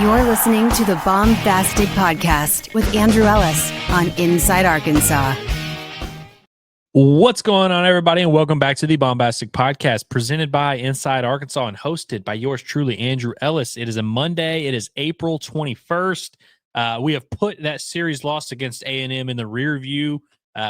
You're listening to the Baumbastic Podcast with Andrew Ellis on Inside Arkansas. What's going on, everybody, and welcome back to the Baumbastic Podcast, presented by Inside Arkansas and hosted by yours truly, Andrew Ellis. It is a Monday. It is April 21st. We have put that series loss against A&M in the rear view.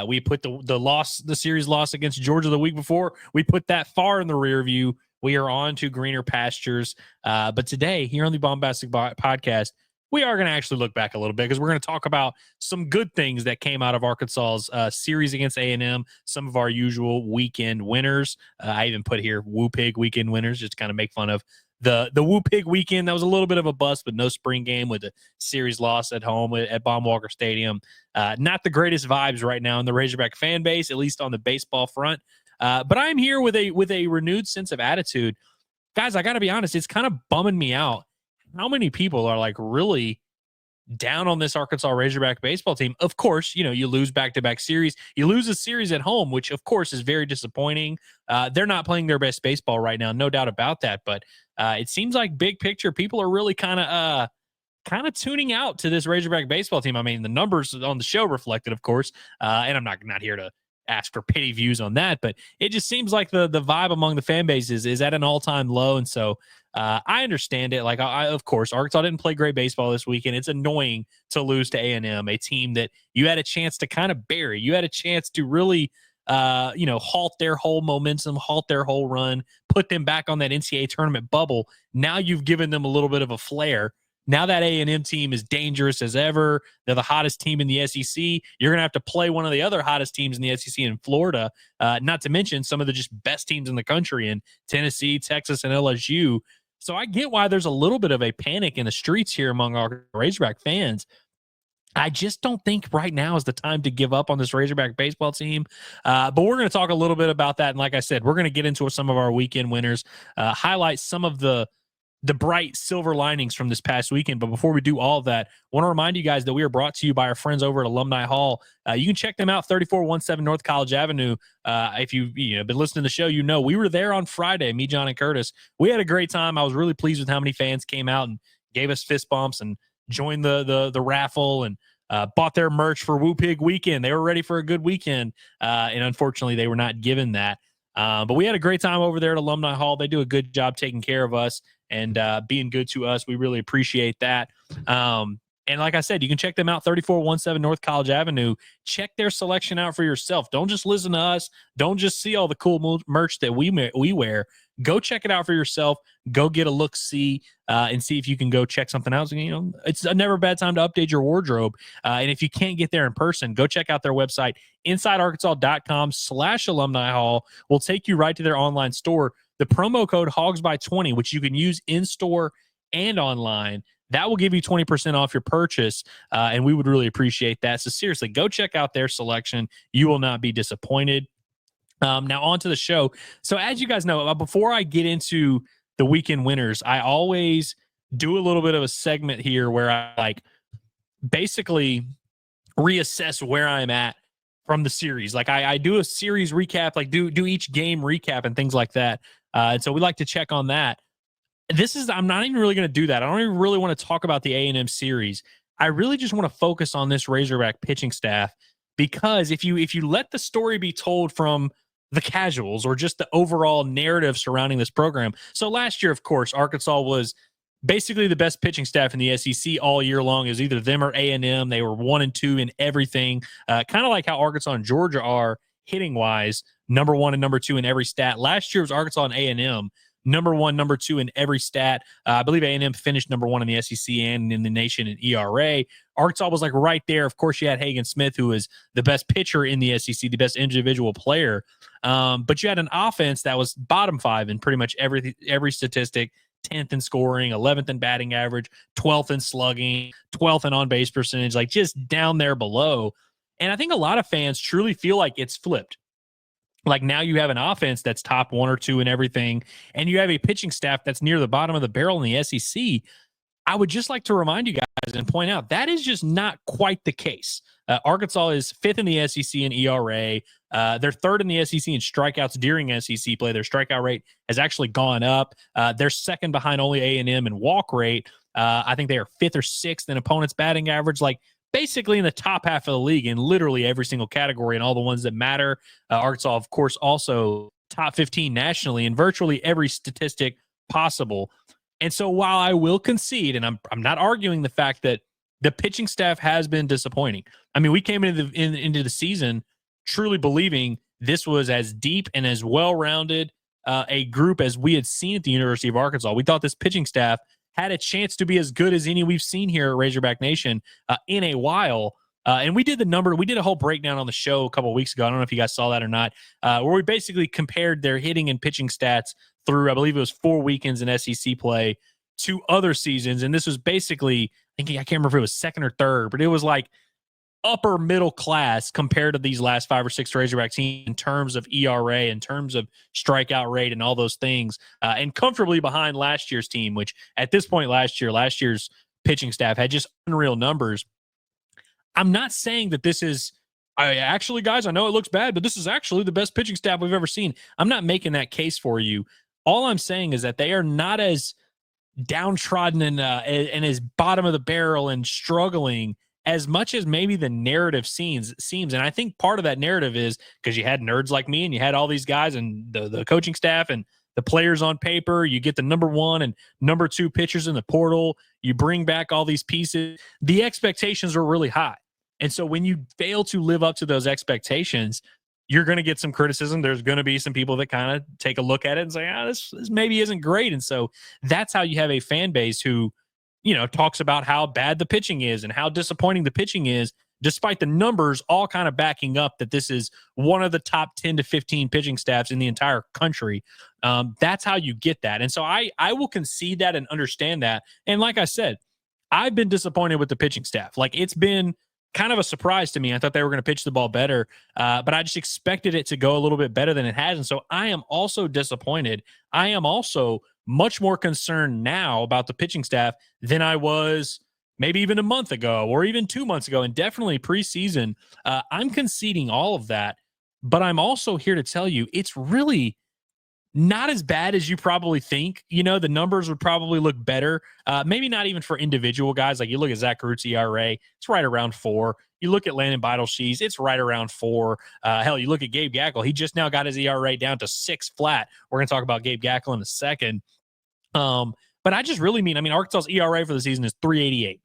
We put the series loss against Georgia the week before. We put that far in the rear view. We are on to greener pastures. But today, here on the Baumbastic Podcast, we are going to actually look back a little bit because we're going to talk about some good things that came out of Arkansas's series against A&M, some of our usual weekend winners. I even put here Woo Pig weekend winners just to kind of make fun of the Woo Pig weekend. That was a little bit of a bust, but no spring game with a series loss at home at Baum-Walker Stadium. Not the greatest vibes right now in the Razorback fan base, at least on the baseball front. But I'm here with a renewed sense of attitude. Guys, I got to be honest, it's kind of bumming me out how many people are like really down on this Arkansas Razorback baseball team. Of course, you know, you lose back-to-back series. You lose a series at home, which of course is very disappointing. They're not playing their best baseball right now, no doubt about that. But it seems like big picture, people are really kind of tuning out to this Razorback baseball team. I mean, the numbers on the show reflected, of course, and I'm not here to ask for pity views on that, but it just seems like the vibe among the fan bases is at an all-time low. And so I understand it. Like, of course, Arkansas didn't play great baseball this weekend. It's annoying to lose to A&M, a team that you had a chance to kind of bury. You had a chance to really, halt their whole momentum, halt their whole run, put them back on that NCAA tournament bubble. Now you've given them a little bit of a flare. Now that A&M team is dangerous as ever. They're the hottest team in the SEC. You're going to have to play one of the other hottest teams in the SEC in Florida, not to mention some of the just best teams in the country in Tennessee, Texas, and LSU. So I get why there's a little bit of a panic in the streets here among our Razorback fans. I just don't think right now is the time to give up on this Razorback baseball team. But we're going to talk a little bit about that. And like I said, we're going to get into some of our weekend winners, highlight some of the bright silver linings from this past weekend. But before we do all of that, I want to remind you guys that we are brought to you by our friends over at Alumni Hall. You can check them out, 3417 North College Avenue. If you've been listening to the show, we were there on Friday, me, John, and Curtis. We had a great time. I was really pleased with how many fans came out and gave us fist bumps and joined the raffle and bought their merch for Woo Pig weekend. They were ready for a good weekend, and unfortunately, they were not given that. But we had a great time over there at Alumni Hall. They do a good job taking care of us and being good to us. We really appreciate that. And like I said, you can check them out, 3417 North College Avenue. Check their selection out for yourself. Don't just listen to us. Don't just see all the cool merch that we wear. Go check it out for yourself. Go get a look-see and see if you can go check something out. It's never a bad time to update your wardrobe. And if you can't get there in person, go check out their website, insidearkansas.com/alumni hall. Will take you right to their online store. The promo code HOGSBY20, which you can use in-store and online, that will give you 20% off your purchase, and we would really appreciate that. So seriously, go check out their selection. You will not be disappointed. Now on to the show. So as you guys know, before I get into the weekend winners, I always do a little bit of a segment here where I basically reassess where I'm at from the series. Like I do a series recap, like do each game recap and things like that. And so we like to check on that. I'm not even really going to do that. I don't even really want to talk about the A&M series. I really just want to focus on this Razorback pitching staff, because if you let the story be told from the casuals or just the overall narrative surrounding this program. So last year, of course, Arkansas was basically the best pitching staff in the SEC all year long. It was either them or A&M. They were 1 and 2 in everything, kind of like how Arkansas and Georgia are hitting wise, number 1 and number 2 in every stat. Last year was Arkansas and A&M, number 1, number 2 in every stat. I believe A&M finished number 1 in the SEC and in the nation in ERA. Arkansas was like right there. Of course, you had Hagen Smith, who is the best pitcher in the SEC, the best individual player. But you had an offense that was bottom 5 in pretty much every statistic. 10th in scoring, 11th in batting average, 12th in slugging, 12th in on-base percentage, like just down there below. And I think a lot of fans truly feel like it's flipped. Like now you have an offense that's top 1 or 2 in everything, and you have a pitching staff that's near the bottom of the barrel in the SEC. I would just like to remind you guys and point out that is just not quite the case. Arkansas is 5th in the SEC in ERA. They're 3rd in the SEC in strikeouts during SEC play. Their strikeout rate has actually gone up. They're 2nd behind only A&M in walk rate. I think they are 5th or 6th in opponents' batting average, like basically in the top half of the league in literally every single category and all the ones that matter. Arkansas, of course, also top 15 nationally in virtually every statistic possible. And so while I will concede, and I'm not arguing the fact that the pitching staff has been disappointing. I mean, we came into the season truly believing this was as deep and as well-rounded a group as we had seen at the University of Arkansas. We thought this pitching staff had a chance to be as good as any we've seen here at Razorback Nation in a while. And we did a whole breakdown on the show a couple of weeks ago. I don't know if you guys saw that or not, where we basically compared their hitting and pitching stats through, I believe it was 4 weekends in SEC play to other seasons. And this was basically, I can't remember if it was second or third, but it was like upper middle class compared to these last 5 or 6 Razorback teams in terms of ERA, in terms of strikeout rate and all those things, and comfortably behind last year's team, which at this point last year's pitching staff had just unreal numbers. I'm not saying that this is guys, I know it looks bad, but this is actually the best pitching staff we've ever seen. I'm not making that case for you. All I'm saying is that they are not as downtrodden and as bottom of the barrel and struggling as much as maybe the narrative seems. And I think part of that narrative is because you had nerds like me and you had all these guys and the coaching staff and the players on paper. You get the number 1 and number 2 pitchers in the portal. You bring back all these pieces. The expectations are really high. And so when you fail to live up to those expectations, you're going to get some criticism. There's going to be some people that kind of take a look at it and say, this maybe isn't great. And so that's how you have a fan base who, talks about how bad the pitching is and how disappointing the pitching is, despite the numbers all kind of backing up that this is one of the top 10 to 15 pitching staffs in the entire country. That's how you get that. And so I will concede that and understand that. And like I said, I've been disappointed with the pitching staff. Like, it's been kind of a surprise to me. I thought they were going to pitch the ball better, but I just expected it to go a little bit better than it has. And so I am also disappointed. I am also much more concerned now about the pitching staff than I was maybe even a month ago or even 2 months ago, and definitely preseason. I'm conceding all of that, but I'm also here to tell you it's really not as bad as you probably think. The numbers would probably look better. Maybe not even for individual guys. Like, you look at Zach Root's ERA, it's right around 4. You look at Landon Beidelshees, it's right around 4. Hell, you look at Gabe Gekckle, he just now got his ERA down to 6 flat. We're going to talk about Gabe Gekckle in a second. But I just really mean, Arkansas's ERA for the season is 3.88.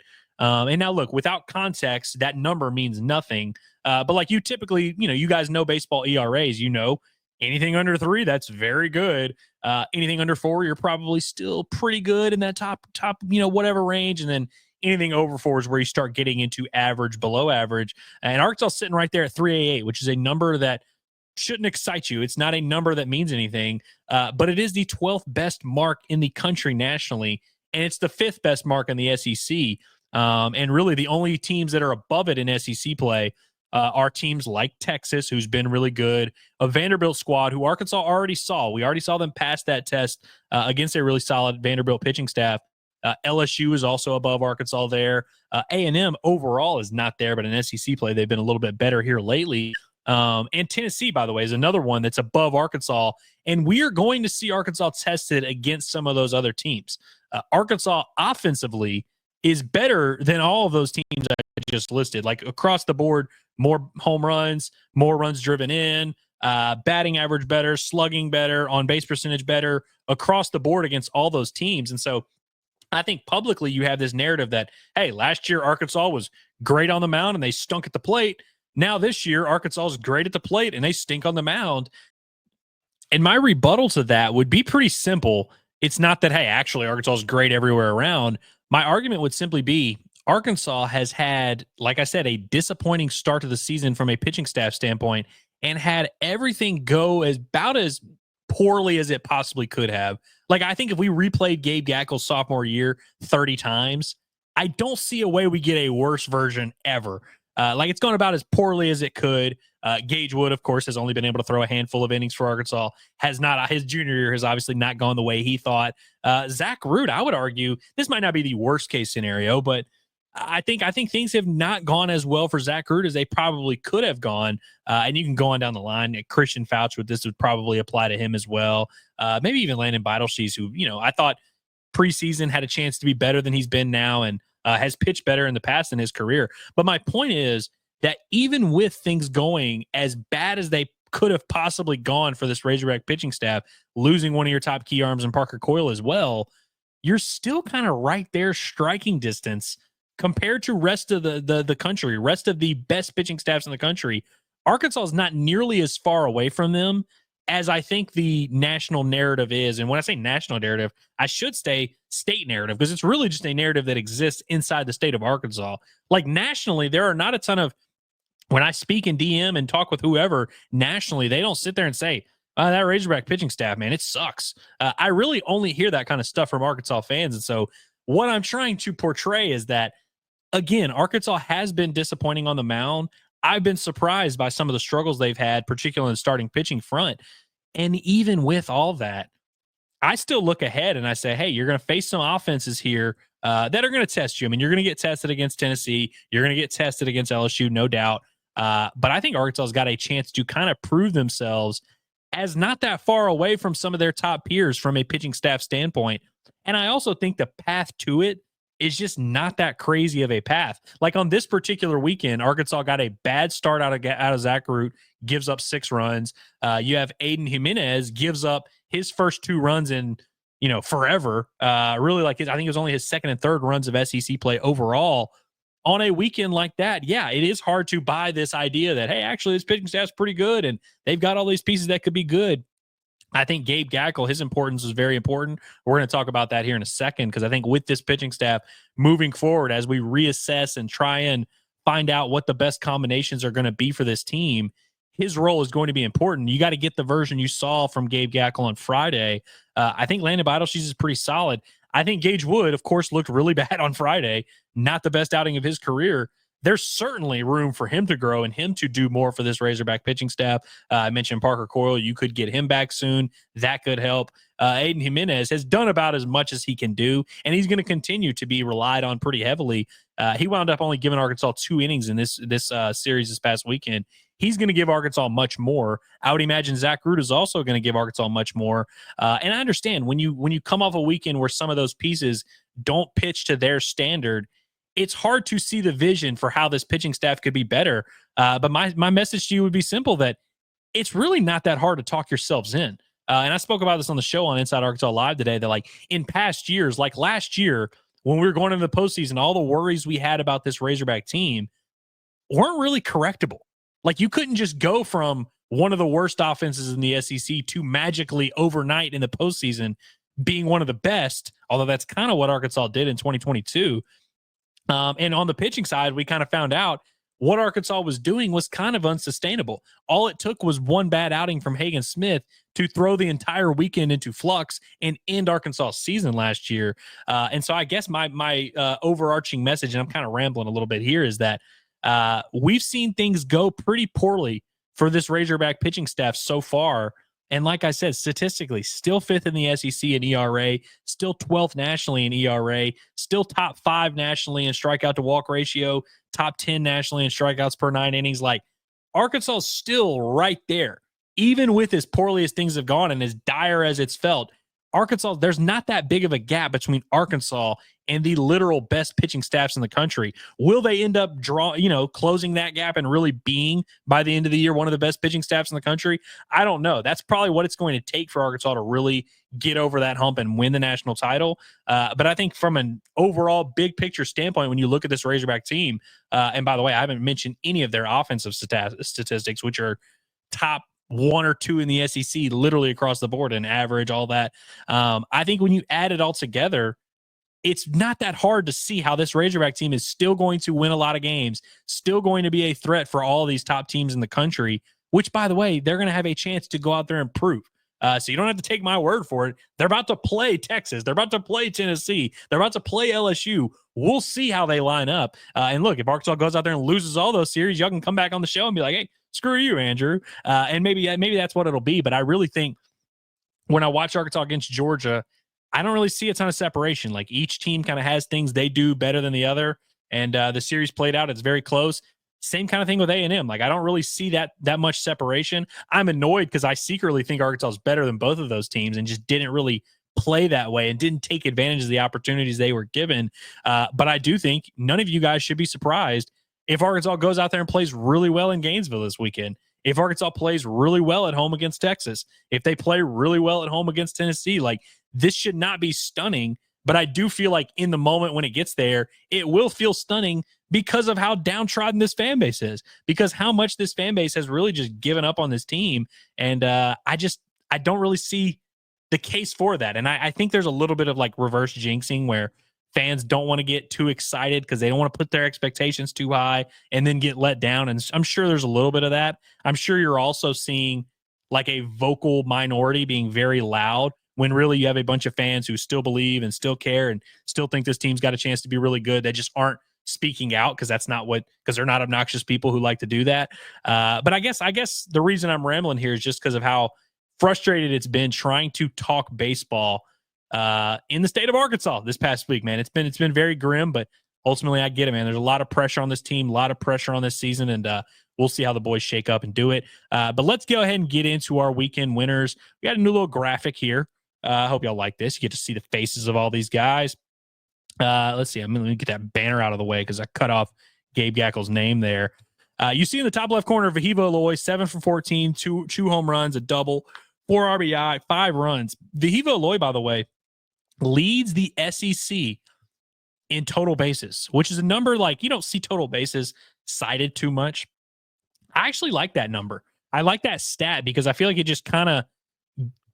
And now look, without context, that number means nothing. But like you typically, you guys know baseball ERAs, anything under 3, that's very good. Anything under 4, you're probably still pretty good in that top, whatever range. And then anything over 4 is where you start getting into average, below average. And Arkansas sitting right there at 3.88, which is a number that shouldn't excite you. It's not a number that means anything, but it is the 12th best mark in the country nationally, and it's the 5th best mark in the SEC. And really the only teams that are above it in SEC play are teams like Texas, who's been really good, a Vanderbilt squad who Arkansas already saw. We already saw them pass that test against a really solid Vanderbilt pitching staff. LSU is also above Arkansas there. A&M overall is not there, but in SEC play, they've been a little bit better here lately. And Tennessee, by the way, is another one that's above Arkansas. And we are going to see Arkansas tested against some of those other teams. Arkansas offensively is better than all of those teams I just listed. Like, across the board, more home runs, more runs driven in, batting average better, slugging better, on base percentage better, across the board against all those teams. And so I think publicly you have this narrative that, hey, last year Arkansas was great on the mound and they stunk at the plate. Now this year Arkansas is great at the plate and they stink on the mound. And my rebuttal to that would be pretty simple. It's not that, hey, actually Arkansas is great everywhere around. My argument would simply be Arkansas has had, like I said, a disappointing start to the season from a pitching staff standpoint and had everything go about as poorly as it possibly could have. Like, I think if we replayed Gabe Gekckle's sophomore year 30 times, I don't see a way we get a worse version ever. Like, it's gone about as poorly as it could. Gage Wood, of course, has only been able to throw a handful of innings for Arkansas. His junior year has obviously not gone the way he thought. Zach Root, I would argue, this might not be the worst case scenario, but I think things have not gone as well for Zach Root as they probably could have gone. And you can go on down the line. Christian Fouch, this would probably apply to him as well. Maybe even Landon Beidelshees, who, I thought preseason had a chance to be better than he's been now, and has pitched better in the past in his career. But my point is that even with things going as bad as they could have possibly gone for this Razorback pitching staff, losing one of your top key arms in Parker Coyle as well, you're still kind of right there striking distance compared to rest of the country, rest of the best pitching staffs in the country. Arkansas is not nearly as far away from them as I think the national narrative is. And when I say national narrative, I should say state narrative, because it's really just a narrative that exists inside the state of Arkansas. Like nationally, there are not a ton of, when I speak in DM and talk with whoever nationally, they don't sit there and say, that Razorback pitching staff, man, it sucks. I really only hear that kind of stuff from Arkansas fans. And so what I'm trying to portray is that, again, Arkansas has been disappointing on the mound. I've been surprised by some of the struggles they've had, particularly in the starting pitching front. And even with all that, I still look ahead and I say, hey, you're going to face some offenses here that are going to test you. I mean, you're going to get tested against Tennessee. You're going to get tested against LSU, no doubt. But I think Arkansas's got a chance to kind of prove themselves as not that far away from some of their top peers from a pitching staff standpoint. And I also think the path to it is just not that crazy of a path. Like on this particular weekend, Arkansas got a bad start out of Zach Root, gives up 6 runs. You have Aiden Jimenez gives up his first 2 runs in, forever. Really, like I think it was only his second and third runs of SEC play overall. On a weekend like that, yeah, it is hard to buy this idea that, hey, actually this pitching staff's pretty good and they've got all these pieces that could be good. I think Gabe Gekckle, his importance is very important. We're going to talk about that here in a second, because I think with this pitching staff moving forward, as we reassess and try and find out what the best combinations are going to be for this team, his role is going to be important. You got to get the version you saw from Gabe Gekckle on Friday. I think Landon Beidelshees is pretty solid. I think Gage Wood, of course, looked really bad on Friday. Not the best outing of his career. There's certainly room for him to grow and him to do more for this Razorback pitching staff. I mentioned Parker Coyle. You could get him back soon. That could help. Aiden Jimenez has done about as much as he can do, and he's going to continue to be relied on pretty heavily. He wound up only giving Arkansas 2 innings in this series this past weekend. He's going to give Arkansas much more. I would imagine Zach Root is also going to give Arkansas much more. And I understand when you come off a weekend where some of those pieces don't pitch to their standard, it's hard to see the vision for how this pitching staff could be better. But my message to you would be simple, that it's really not that hard to talk yourselves in. And I spoke about this on the show on Inside Arkansas Live today, that like in past years, like last year, when we were going into the postseason, all the worries we had about this Razorback team weren't really correctable. Like you couldn't just go from one of the worst offenses in the SEC to magically overnight in the postseason being one of the best, although that's kind of what Arkansas did in 2022. And on the pitching side, we kind of found out what Arkansas was doing was kind of unsustainable. All it took was one bad outing from Hagen Smith to throw the entire weekend into flux and end Arkansas' season last year. And so I guess my overarching message, and I'm kind of rambling a little bit here, is that we've seen things go pretty poorly for this Razorback pitching staff so far. And like I said, statistically, still 5th in the SEC in ERA, still 12th nationally in ERA, still top 5 nationally in strikeout to walk ratio, top 10 nationally in strikeouts per 9 innings. Like Arkansas is still right there, even with as poorly as things have gone and as dire as it's felt. Arkansas, there's not that big of a gap between Arkansas and the literal best pitching staffs in the country. Will they end up closing that gap and really being, by the end of the year, one of the best pitching staffs in the country? I don't know. That's probably what it's going to take for Arkansas to really get over that hump and win the national title. But I think from an overall big picture standpoint, when you look at this Razorback team, and by the way, I haven't mentioned any of their offensive statistics, which are top 1 or 2 in the SEC, literally across the board, and average, all that. I think when you add it all together, it's not that hard to see how this Razorback team is still going to win a lot of games, still going to be a threat for all these top teams in the country, which, by the way, they're going to have a chance to go out there and prove. So you don't have to take my word for it. They're about to play Texas. They're about to play Tennessee. They're about to play LSU. We'll see how they line up. And look, if Arkansas goes out there and loses all those series, y'all can come back on the show and be like, hey, screw you, Andrew. And maybe that's what it'll be. But I really think when I watch Arkansas against Georgia, I don't really see a ton of separation. Like each team kind of has things they do better than the other. And the series played out. It's very close. Same kind of thing with A&M. Like I don't really see that much separation. I'm annoyed because I secretly think Arkansas is better than both of those teams and just didn't really play that way and didn't take advantage of the opportunities they were given. But I do think none of you guys should be surprised if Arkansas goes out there and plays really well in Gainesville this weekend. If Arkansas plays really well at home against Texas, if they play really well at home against Tennessee, like, this should not be stunning. But I do feel like in the moment when it gets there, it will feel stunning because of how downtrodden this fan base is, because how much this fan base has really just given up on this team. And I don't really see the case for that. And I think there's a little bit of like reverse jinxing where fans don't want to get too excited because they don't want to put their expectations too high and then get let down. And I'm sure there's a little bit of that. I'm sure you're also seeing like a vocal minority being very loud when really you have a bunch of fans who still believe and still care and still think this team's got a chance to be really good. They just aren't speaking out because they're not obnoxious people who like to do that. But I guess the reason I'm rambling here is just because of how frustrated it's been trying to talk baseball in the state of Arkansas this past week, man. It's been very grim, but ultimately I get it, man. There's a lot of pressure on this team, a lot of pressure on this season, and we'll see how the boys shake up and do it. But let's go ahead and get into our weekend winners. We got a new little graphic here. I hope y'all like this. You get to see the faces of all these guys. Let's see. Let me get that banner out of the way because I cut off Gabe Gekckle's name there. You see in the top left corner, Vahiva Aloy, 7 for 14, two home runs, a double, 4 RBI, 5 runs. Vahiva Aloy, by the way, leads the SEC in total bases, which is a number like you don't see total bases cited too much. I actually like that number. I like that stat because I feel like it just kind of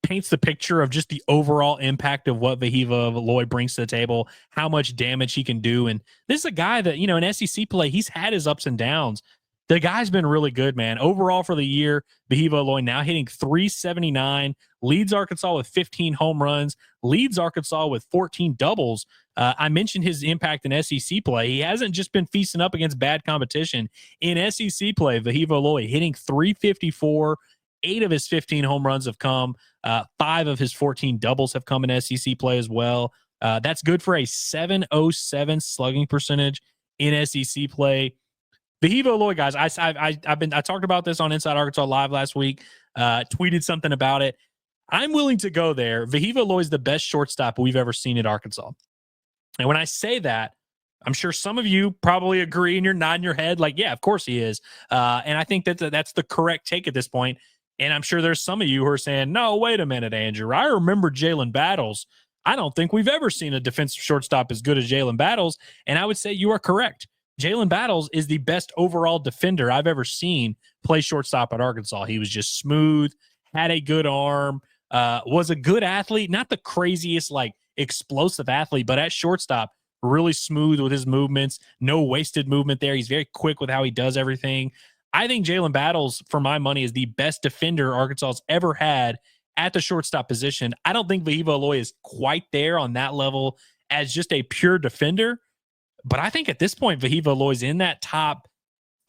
paints the picture of just the overall impact of what Vahiva Aloy brings to the table, how much damage he can do. And this is a guy that, in SEC play, he's had his ups and downs. The guy's been really good, man. Overall for the year, Vahiva Aloy now hitting .379, leads Arkansas with 15 home runs, leads Arkansas with 14 doubles. I mentioned his impact in SEC play. He hasn't just been feasting up against bad competition. In SEC play, Vahiva Aloy hitting .354, 8 of his 15 home runs have come. 5 of his 14 doubles have come in SEC play as well. That's good for a .707 slugging percentage in SEC play. Vahiva Aloy, guys, I talked about this on Inside Arkansas Live last week, tweeted something about it. I'm willing to go there. Vahiva Aloy is the best shortstop we've ever seen at Arkansas. And when I say that, I'm sure some of you probably agree and you're nodding your head like, yeah, of course he is. And I think that's the correct take at this point. And I'm sure there's some of you who are saying, no, wait a minute, Andrew. I remember Jalen Battles. I don't think we've ever seen a defensive shortstop as good as Jalen Battles. And I would say you are correct. Jalen Battles is the best overall defender I've ever seen play shortstop at Arkansas. He was just smooth, had a good arm, was a good athlete, not the craziest, like explosive athlete, but at shortstop, really smooth with his movements, no wasted movement there. He's very quick with how he does everything. I think Jalen Battles, for my money, is the best defender Arkansas's ever had at the shortstop position. I don't think Vahiva Aloy is quite there on that level as just a pure defender. But I think at this point, Vahiva Aloy's in that top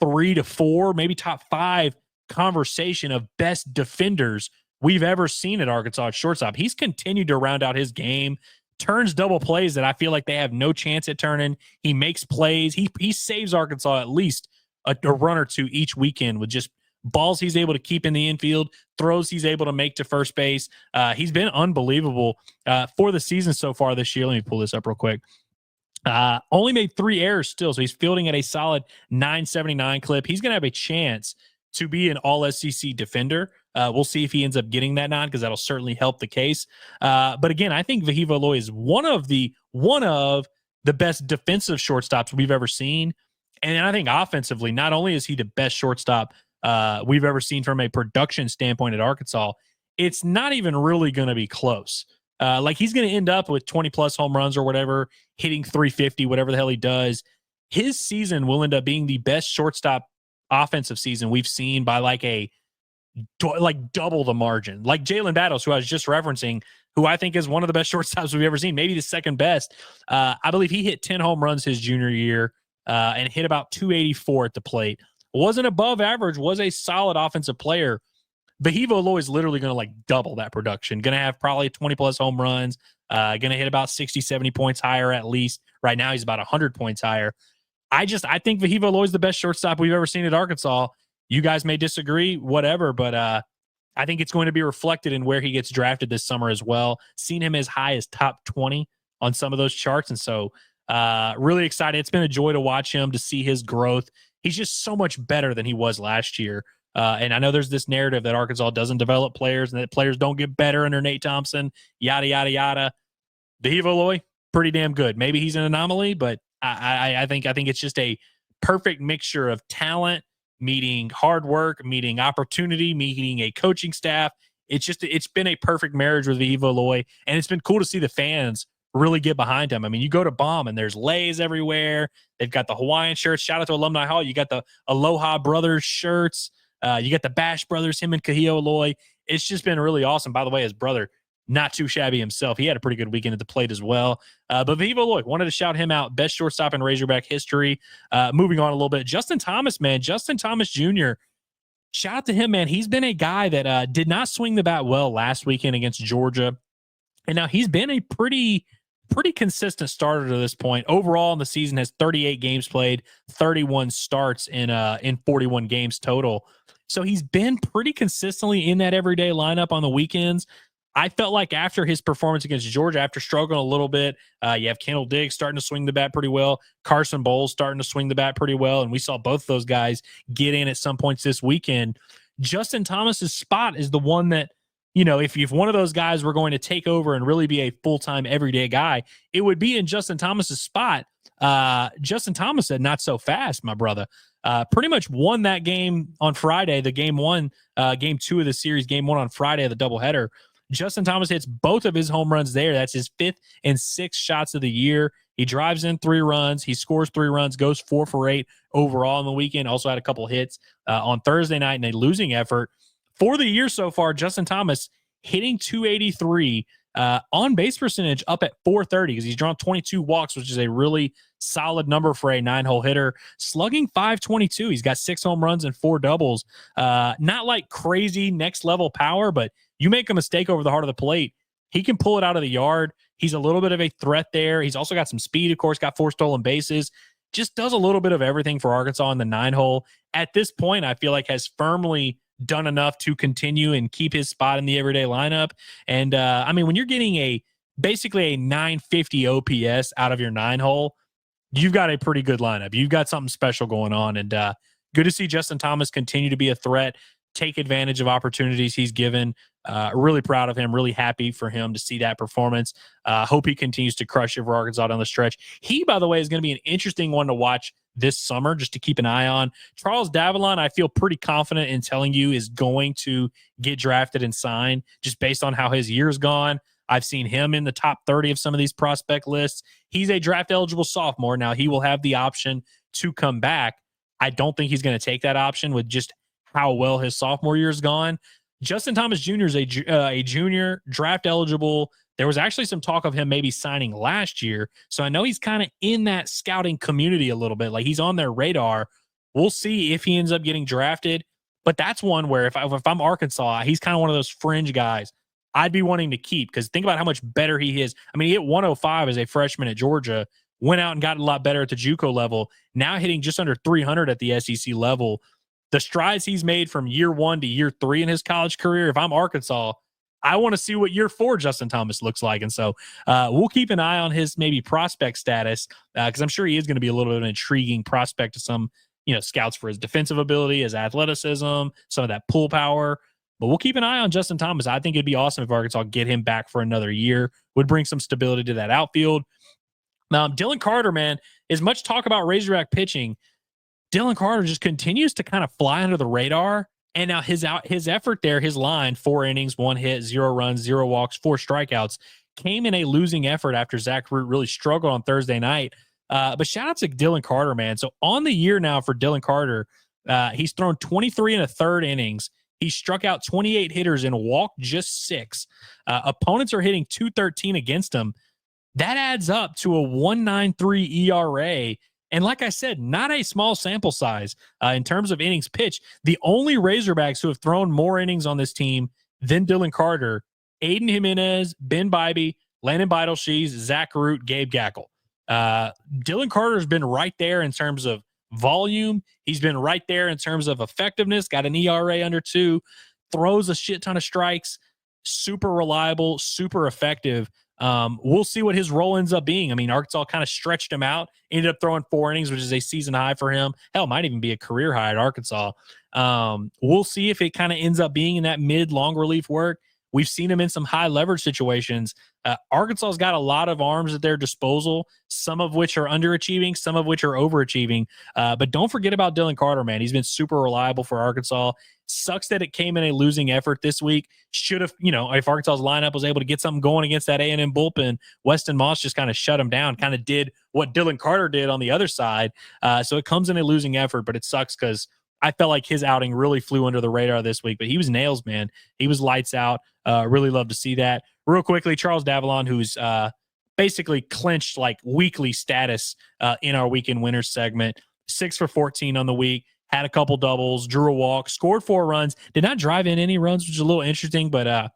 3 to 4, maybe top 5 conversation of best defenders we've ever seen at Arkansas at shortstop. He's continued to round out his game, turns double plays that I feel like they have no chance at turning. He makes plays. He saves Arkansas at least a run or two each weekend with just balls he's able to keep in the infield, throws he's able to make to first base. He's been unbelievable for the season so far this year. Let me pull this up real quick. Only made 3 errors still, so he's fielding at a solid 979 clip. He's going to have a chance to be an all-SEC defender. We'll see if he ends up getting that nod because that'll certainly help the case. But again, I think Vahiva Aloy is one of the best defensive shortstops we've ever seen. And I think offensively, not only is he the best shortstop we've ever seen from a production standpoint at Arkansas, it's not even really going to be close. Like he's going to end up with 20 plus home runs or whatever, hitting .350, whatever the hell he does. His season will end up being the best shortstop offensive season we've seen by like double the margin. Like Jalen Battles, who I was just referencing, who I think is one of the best shortstops we've ever seen, maybe the second best. I believe he hit 10 home runs his junior year and hit about .284 at the plate. Wasn't above average, was a solid offensive player. Vahiva Aloy is literally going to like double that production. Going to have probably 20 plus home runs. Going to hit about 60, 70 points higher at least. Right now he's about 100 points higher. I think Vahiva Aloy is the best shortstop we've ever seen at Arkansas. You guys may disagree, whatever, but I think it's going to be reflected in where he gets drafted this summer as well. Seen him as high as top 20 on some of those charts. And so really excited. It's been a joy to watch him, to see his growth. He's just so much better than he was last year. And I know there's this narrative that Arkansas doesn't develop players and that players don't get better under Nate Thompson, yada, yada, yada. Davalon, pretty damn good. Maybe he's an anomaly, but I think it's just a perfect mixture of talent, meeting hard work, meeting opportunity, meeting a coaching staff. It's been a perfect marriage with Davalon, and it's been cool to see the fans really get behind him. I mean, you go to Baum and there's lays everywhere. They've got the Hawaiian shirts. Shout out to Alumni Hall. You got the Aloha Brothers shirts. You got the Bash Brothers, him and Kahio Aloy. It's just been really awesome. By the way, his brother, not too shabby himself. He had a pretty good weekend at the plate as well. But Vivo Lloyd, wanted to shout him out. Best shortstop in Razorback history. Moving on a little bit. Justin Thomas, man. Justin Thomas Jr., shout out to him, man. He's been a guy that did not swing the bat well last weekend against Georgia. And now he's been a pretty consistent starter to this point. Overall in the season has 38 games played, 31 starts in 41 games total. So he's been pretty consistently in that everyday lineup on the weekends. I felt like after his performance against Georgia, after struggling a little bit, you have Kendall Diggs starting to swing the bat pretty well. Carson Bowles starting to swing the bat pretty well. And we saw both of those guys get in at some points this weekend. Justin Thomas's spot is the one that, you know, if one of those guys were going to take over and really be a full-time everyday guy, it would be in Justin Thomas's spot. Justin Thomas said, not so fast, my brother. Pretty much won that game on Friday, the game two of the series, game one on Friday of the doubleheader. Justin Thomas hits both of his home runs there. That's his 5th and 6th shots of the year. He drives in 3 runs. He scores 3 runs, goes 4 for 8 overall on the weekend. Also had a couple hits on Thursday night in a losing effort. For the year so far, Justin Thomas hitting .283, on base percentage up at .430 because he's drawn 22 walks, which is a really solid number for a 9-hole hitter. Slugging .522. He's got 6 home runs and 4 doubles. Not like crazy next level power, but you make a mistake over the heart of the plate, he can pull it out of the yard. He's a little bit of a threat there. He's also got some speed, of course, got 4 stolen bases. Just does a little bit of everything for Arkansas in the 9-hole. At this point, I feel like has firmly done enough to continue and keep his spot in the everyday lineup. And I mean, when you're getting basically a 950 OPS out of your 9-hole, you've got a pretty good lineup. You've got something special going on. And good to see Justin Thomas continue to be a threat, take advantage of opportunities he's given. Really proud of him, really happy for him to see that performance. Hope he continues to crush it for Arkansas down the stretch. He, by the way, is going to be an interesting one to watch this summer, just to keep an eye on. Charles Davalon, I feel pretty confident in telling you, is going to get drafted and signed just based on how his year's gone. I've seen him in the top 30 of some of these prospect lists. He's a draft-eligible sophomore. Now, he will have the option to come back. I don't think he's going to take that option with just how well his sophomore year's gone. Justin Thomas Jr. is a junior, draft-eligible. There was actually some talk of him maybe signing last year. So I know he's kind of in that scouting community a little bit. Like, he's on their radar. We'll see if he ends up getting drafted. But that's one where if I'm Arkansas, he's kind of one of those fringe guys I'd be wanting to keep, because think about how much better he is. I mean, he hit 105 as a freshman at Georgia, went out and got a lot better at the JUCO level, now hitting just under 300 at the SEC level. The strides he's made from year 1 to year 3 in his college career, if I'm Arkansas, I want to see what year 4 Justin Thomas looks like. And so we'll keep an eye on his maybe prospect status, because I'm sure he is going to be a little bit of an intriguing prospect to some, scouts for his defensive ability, his athleticism, some of that pull power. But we'll keep an eye on Justin Thomas. I think it'd be awesome if Arkansas get him back for another year. Would bring some stability to that outfield. Dylan Carter, man, as much talk about Razorback pitching, Dylan Carter just continues to kind of fly under the radar. And now his effort there, his line, 4 innings, 1 hit, 0 runs, 0 walks, 4 strikeouts, came in a losing effort after Zach Root really struggled on Thursday night. But shout out to Dylan Carter, man. So on the year now for Dylan Carter, he's thrown 23 1/3 innings. He struck out 28 hitters and walked just 6. Opponents are hitting .213 against him. That adds up to a 1.93 ERA. And like I said, not a small sample size in terms of innings pitched. The only Razorbacks who have thrown more innings on this team than Dylan Carter, Aiden Jimenez, Ben Bybee, Landon Beidelshees, Zach Root, Gabe Gekckle. Dylan Carter's been right there in terms of volume. He's been right there in terms of effectiveness, got an ERA under 2. throws a shit ton of strikes, super reliable, super effective. We'll see what his role ends up being. I mean, Arkansas kind of stretched him out, ended up throwing 4 innings, which is a season high for him. Hell, might even be a career high at Arkansas. We'll see if it kind of ends up being in that mid-long relief work. We've seen him in some high leverage situations. Arkansas's got a lot of arms at their disposal, some of which are underachieving, some of which are overachieving. But don't forget about Dylan Carter, man. He's been super reliable for Arkansas. Sucks that it came in a losing effort this week. Should have, if Arkansas's lineup was able to get something going against that A&M bullpen, Weston Moss just kind of shut him down, kind of did what Dylan Carter did on the other side. So it comes in a losing effort, but it sucks because I felt like his outing really flew under the radar this week, but he was nails, man. He was lights out. Really love to see that. Real quickly, Charles Davalon, who's basically clinched like weekly status in our Weekend Winners segment, 6 for 14 on the week, had a couple doubles, drew a walk, scored 4 runs, did not drive in any runs, which is a little interesting, but out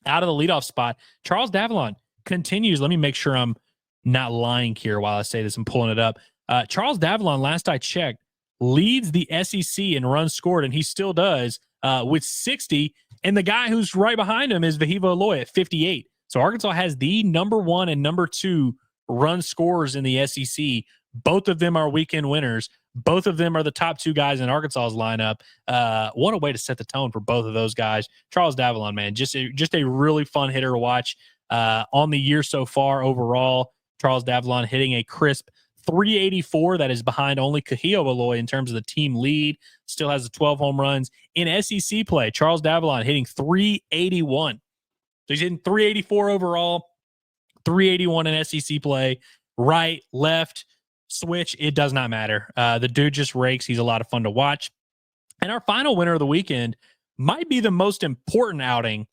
of the leadoff spot, Charles Davalon continues. Let me make sure I'm not lying here while I say this. I'm pulling it up. Charles Davalon, last I checked, leads the SEC in runs scored, and he still does with 60. And the guy who's right behind him is Vahiva Aloy at 58. So Arkansas has the number 1 and number 2 run scorers in the SEC. Both of them are weekend winners. Both of them are the top 2 guys in Arkansas's lineup. What a way to set the tone for both of those guys. Charles Davalon, man, just a really fun hitter to watch on the year so far overall. Charles Davalon hitting a crisp 384. That is behind only Kahio Aloy in terms of the team lead. Still has the 12 home runs. In SEC play, Charles Davalon hitting 381. So he's hitting 384 overall, 381 in SEC play. Right, left, switch, it does not matter. The dude just rakes. He's a lot of fun to watch. And our final winner of the weekend might be the most important outing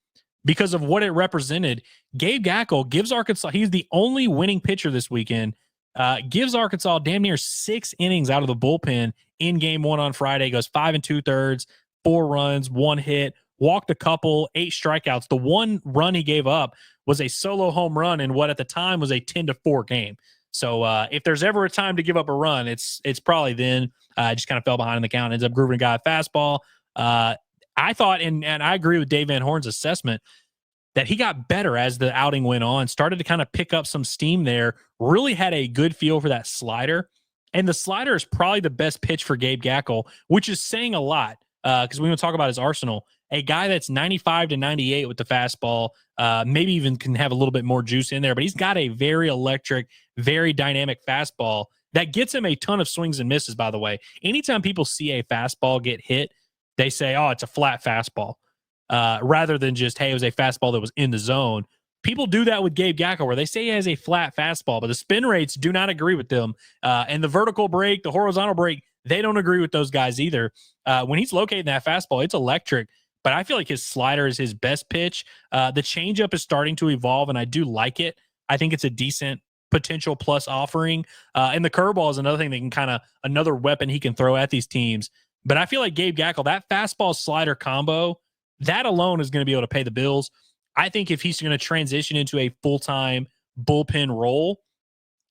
because of what it represented. Gabe Gekckle gives Arkansas, he's the only winning pitcher this weekend, gives Arkansas damn near 6 innings out of the bullpen in game 1 on Friday. Goes 5 2/3, 4 runs, 1 hit, walked a couple, 8 strikeouts. The one run he gave up was a solo home run in what at the time was a 10-4 game. So if there's ever a time to give up a run, it's probably then. Just kind of fell behind in the count, ends up grooving a guy a fastball. I thought, and I agree with Dave Van Horn's assessment, that he got better as the outing went on, started to kind of pick up some steam there, really had a good feel for that slider. And the slider is probably the best pitch for Gabe Gekckle, which is saying a lot because we want to talk about his arsenal. A guy that's 95 to 98 with the fastball, maybe even can have a little bit more juice in there, but he's got a very electric, very dynamic fastball that gets him a ton of swings and misses, by the way. Anytime people see a fastball get hit, they say, oh, it's a flat fastball. Rather than just, hey, it was a fastball that was in the zone. People do that with Gabe Gekckle, where they say he has a flat fastball, but the spin rates do not agree with them. And the vertical break, the horizontal break, they don't agree with those guys either. When he's locating that fastball, it's electric, but I feel like his slider is his best pitch. The changeup is starting to evolve, and I do like it. I think it's a decent potential plus offering. And the curveball is another thing that can kind of, another weapon he can throw at these teams. But I feel like Gabe Gekckle, that fastball slider combo, that alone is going to be able to pay the bills. I think if he's going to transition into a full-time bullpen role,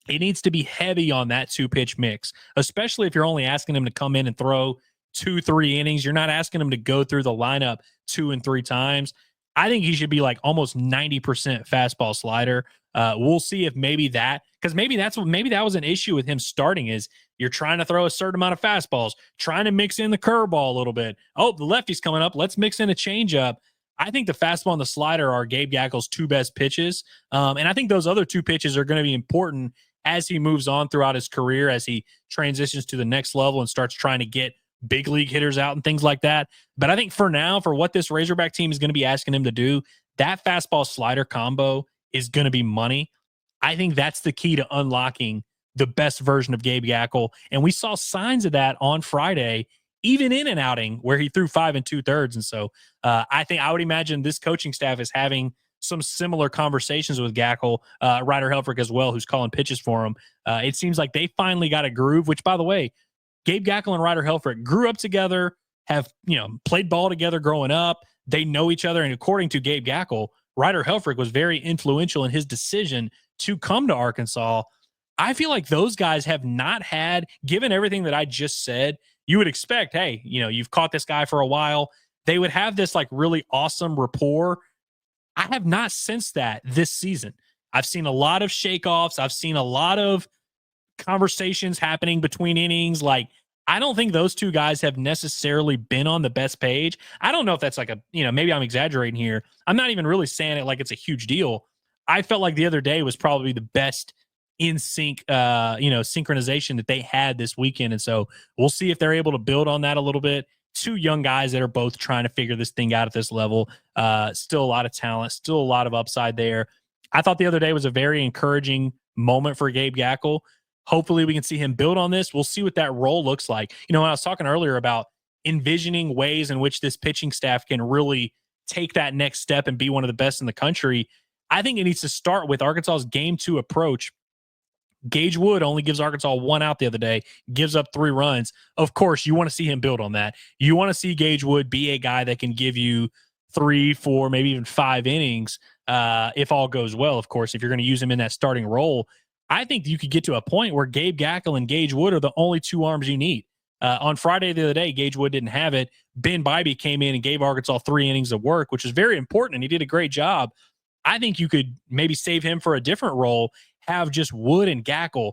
it needs to be heavy on that 2-pitch mix, especially if you're only asking him to come in and throw 2-3 innings. You're not asking him to go through the lineup 2 and 3 times. I think he should be like almost 90% fastball slider. We'll see if maybe that, because maybe that was an issue with him starting, is you're trying to throw a certain amount of fastballs, trying to mix in the curveball a little bit. Oh, the lefty's coming up. Let's mix in a changeup. I think the fastball and the slider are Gabe Gekckle's 2 best pitches. And I think those other 2 pitches are going to be important as he moves on throughout his career, as he transitions to the next level and starts trying to get big league hitters out and things like that. But I think for now, for what this Razorback team is going to be asking him to do, that fastball slider combo is going to be money. I think that's the key to unlocking the best version of Gabe Gekckle. And we saw signs of that on Friday, even in an outing where he threw 5 2/3. And so I think I would imagine this coaching staff is having some similar conversations with Gekckle, Ryder Helfrich as well, who's calling pitches for him. It seems like they finally got a groove, which, by the way, Gabe Gekckle and Ryder Helfrich grew up together, have, played ball together growing up. They know each other. And according to Gabe Gekckle, Ryder Helfrich was very influential in his decision to come to Arkansas. I feel like those guys have not had, given everything that I just said, you would expect, hey, you've caught this guy for a while. they would have this like really awesome rapport. I have not sensed that this season. I've seen a lot of shakeoffs. I've seen a lot of conversations happening between innings. Like, I don't think those two guys have necessarily been on the best page. I don't know if that's like maybe I'm exaggerating here. I'm not even really saying it like it's a huge deal. I felt like the other day was probably the best in sync, synchronization that they had this weekend. And so we'll see if they're able to build on that a little bit. Two young guys that are both trying to figure this thing out at this level. Still a lot of talent, still a lot of upside there. I thought the other day was a very encouraging moment for Gabe Gekckle. Hopefully we can see him build on this. We'll see what that role looks like. When I was talking earlier about envisioning ways in which this pitching staff can really take that next step and be one of the best in the country, I think it needs to start with Arkansas's game 2 approach. Gage Wood only gives Arkansas 1 out the other day, gives up 3 runs. Of course, you want to see him build on that. You want to see Gage Wood be a guy that can give you 3, 4, maybe even 5 innings if all goes well, of course, if you're going to use him in that starting role. I think you could get to a point where Gabe Gekckle and Gage Wood are the only 2 arms you need. On Friday the other day, Gage Wood didn't have it. Ben Bybee came in and gave Arkansas 3 innings of work, which is very important, and he did a great job. I think you could maybe save him for a different role, have just Wood and Gekckle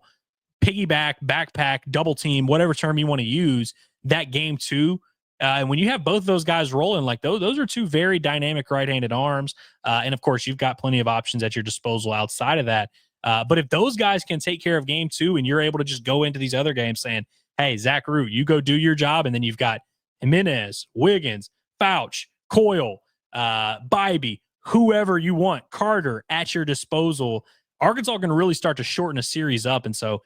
piggyback, backpack, double team, whatever term you want to use, that game 2. And when you have both of those guys rolling, like those are 2 very dynamic right-handed arms. And of course, you've got plenty of options at your disposal outside of that. But if those guys can take care of game 2 and you're able to just go into these other games saying, hey, Zach Root, you go do your job. And then you've got Jimenez, Wiggins, Fouch, Coyle, Bybee, whoever you want, Carter at your disposal. Arkansas can really start to shorten a series up. And so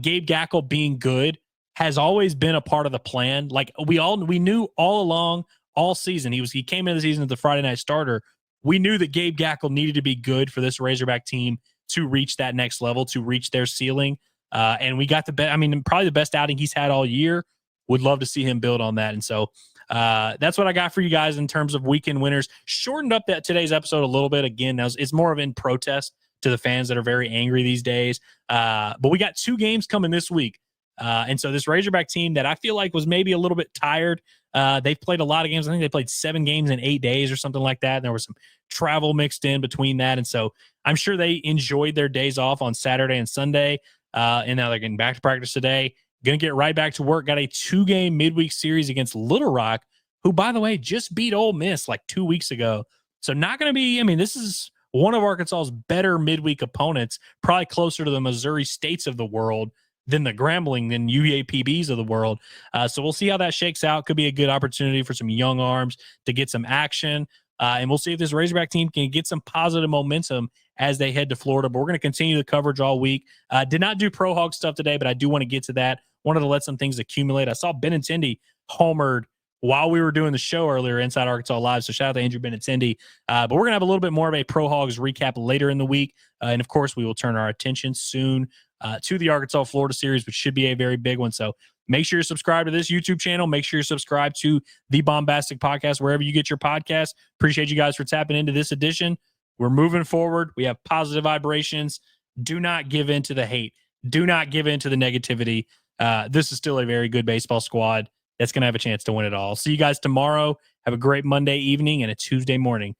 Gabe Gekckle being good has always been a part of the plan. Like we knew all along, all season, he came into the season as the Friday night starter. We knew that Gabe Gekckle needed to be good for this Razorback team to reach that next level, to reach their ceiling. And we got probably the best outing he's had all year. Would love to see him build on that. And so that's what I got for you guys in terms of weekend winners. Shortened up today's episode a little bit. Again, it's more of in protest to the fans that are very angry these days. But we got 2 games coming this week. And so this Razorback team that I feel like was maybe a little bit tired. They've played a lot of games. I think they played 7 games in 8 days or something like that. And there was some travel mixed in between that. And so I'm sure they enjoyed their days off on Saturday and Sunday. And now they're getting back to practice today. Going to get right back to work. Got a 2-game midweek series against Little Rock, who, by the way, just beat Ole Miss like 2 weeks ago. So not going to be, this is one of Arkansas's better midweek opponents, probably closer to the Missouri States of the world than the Grambling, than UAPBs of the world. So we'll see how that shakes out. Could be a good opportunity for some young arms to get some action. And we'll see if this Razorback team can get some positive momentum as they head to Florida. But we're going to continue the coverage all week. Did not do Pro Hog stuff today, but I do want to get to that. Wanted to let some things accumulate. I saw Benintendi homered while we were doing the show earlier, Inside Arkansas Live. So shout out to Andrew Benintendi. But we're going to have a little bit more of a Pro Hogs recap later in the week. And of course, we will turn our attention soon to the Arkansas-Florida series, which should be a very big one. So make sure you're subscribed to this YouTube channel. Make sure you're subscribed to the Baumbastic Podcast, wherever you get your podcast. Appreciate you guys for tapping into this edition. We're moving forward. We have positive vibrations. Do not give in to the hate. Do not give in to the negativity. This is still a very good baseball squad that's going to have a chance to win it all. See you guys tomorrow. Have a great Monday evening and a Tuesday morning.